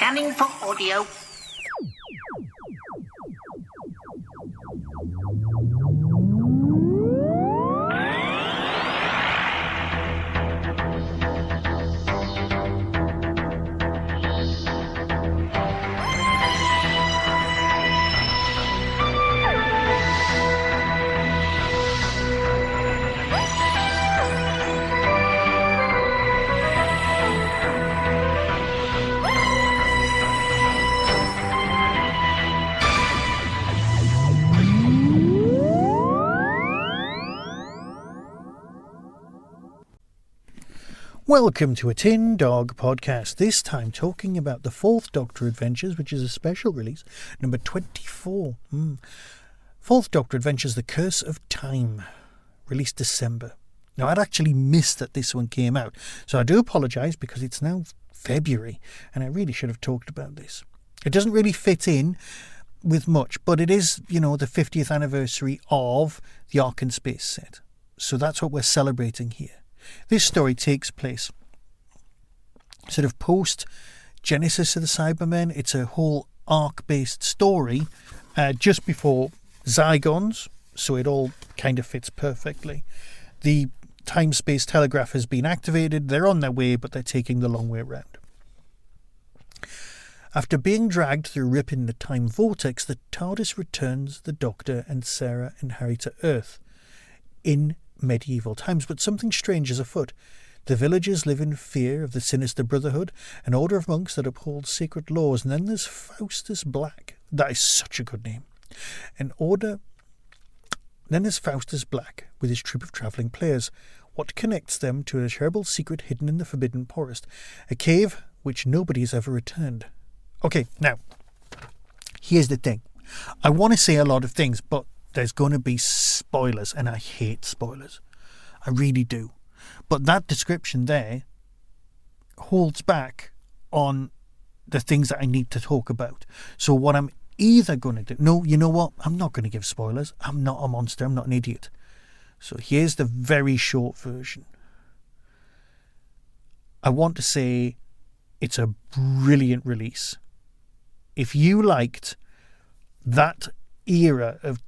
Scanning for audio. Welcome to a Tin Dog podcast, this time talking about the Fourth Doctor Adventures, which is a special release, number 24. Fourth Doctor Adventures, The Curse of Time, released December. Now, I'd actually missed that this one came out, so I do apologise because it's now February, and I really should have talked about this. It doesn't really fit in with much, but it is, the 50th anniversary of the Ark and Space set, so that's what we're celebrating here. This story takes place sort of post-Genesis of the Cybermen. It's a whole Ark-based story just before Zygons, so it all kind of fits perfectly. The time-space telegraph has been activated. They're on their way, but they're taking the long way around. After being dragged through a rip in the time vortex, the TARDIS returns the Doctor and Sarah and Harry to Earth in medieval times, but something strange is afoot. The villagers live in fear of the sinister Brotherhood, an order of monks that uphold secret laws. And then there's Faustus Black. That is such a good name. Then there's Faustus Black with his troupe of travelling players. What connects them to a terrible secret hidden in the Forbidden Forest, a cave which nobody has ever returned? Okay, now, here's the thing. I want to say a lot of things, but there's going to be spoilers, and I hate spoilers. I really do. But that description there holds back on the things that I need to talk about. So what I'm either going to do... No, you know what? I'm not going to give spoilers. I'm not a monster. I'm not an idiot. So here's the very short version. I want to say it's a brilliant release. If you liked that era of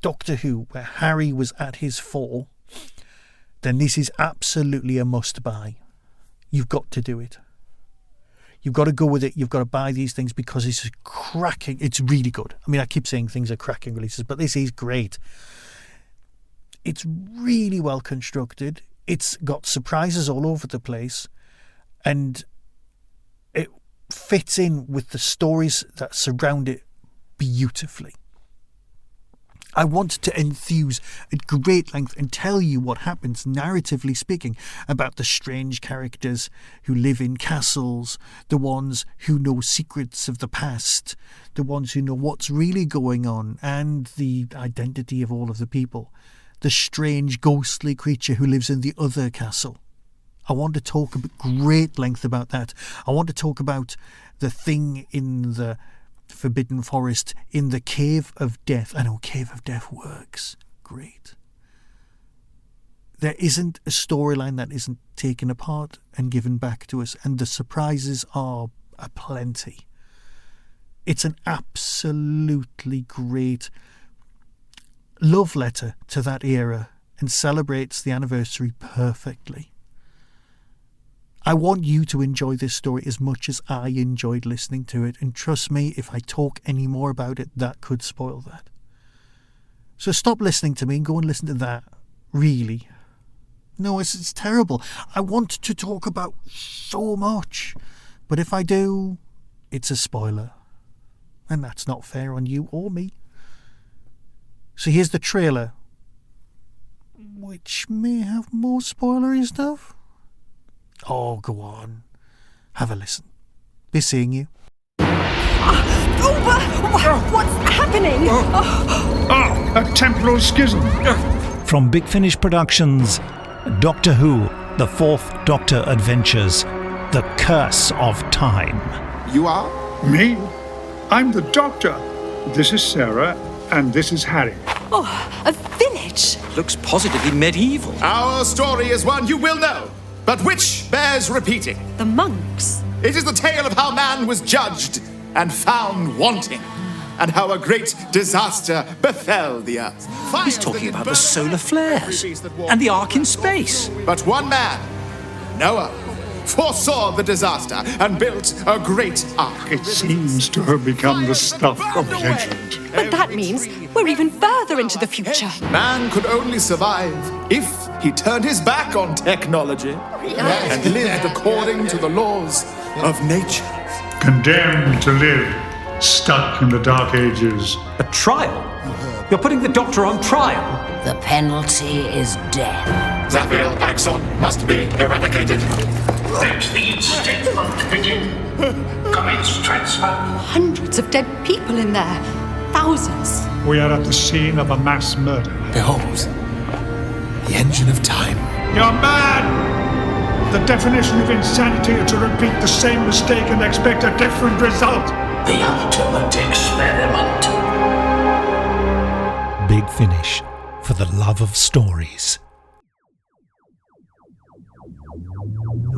Doctor Who, where Harry was at his fall, then this is absolutely a must-buy. You've got to do it. You've got to go with it. You've got to buy these things because it's cracking. It's really good. I mean, I keep saying things are cracking releases, but this is great. It's really well constructed. It's got surprises all over the place, and it fits in with the stories that surround it beautifully. I want to enthuse at great length and tell you what happens, narratively speaking, about the strange characters who live in castles, the ones who know secrets of the past, the ones who know what's really going on, and the identity of all of the people, the strange ghostly creature who lives in the other castle. I want to talk at great length about that. I want to talk about the thing in the Forbidden Forest, in the Cave of Death. I know Cave of Death works great. There isn't a storyline that isn't taken apart and given back to us, and the surprises are aplenty. It's an absolutely great love letter to that era and celebrates the anniversary perfectly. I want you to enjoy this story as much as I enjoyed listening to it. And trust me, if I talk any more about it, that could spoil that. So stop listening to me and go and listen to that. Really. No, it's terrible. I want to talk about so much. But if I do, it's a spoiler. And that's not fair on you or me. So here's the trailer, which may have more spoilery stuff. Oh, go on. Have a listen. Be seeing you. What's happening? A temporal schism. From Big Finish Productions, Doctor Who, The Fourth Doctor Adventures, The Curse of Time. You are? Me? I'm the Doctor. This is Sarah, and this is Harry. Oh, a village. Looks positively medieval. Our story is one you will know, but which bears repeating. The monks. It is the tale of how man was judged and found wanting, and how a great disaster befell the earth. He's talking about the solar flares and the arc in space. But one man, Noah, foresaw the disaster and built a great ark. It seems to have become the stuff of legend. But that means we're even further into the future. Man could only survive if he turned his back on technology and lived according to the laws of nature. Condemned to live, stuck in the Dark Ages. A trial? You're putting the Doctor on trial? The penalty is death. Zaphiel Axon must be eradicated. Let the instatement begin. Commence transfer. Hundreds of dead people in there. Thousands. We are at the scene of a mass murder. Behold, the engine of time. You're mad! The definition of insanity is to repeat the same mistake and expect a different result. The ultimate experiment. Big Finish, for the love of stories.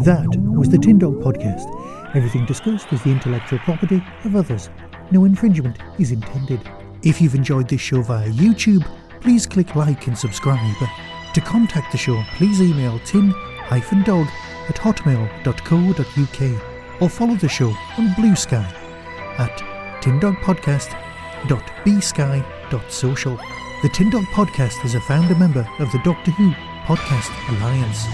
That was the Tin Dog Podcast. Everything discussed is the intellectual property of others. No infringement is intended. If you've enjoyed this show via YouTube, please click like and subscribe. To contact the show, please email tin-dog@hotmail.co.uk or follow the show on Blue Sky at tindogpodcast.bsky.social. The Tin Dog Podcast is a founder member of the Doctor Who Podcast Alliance.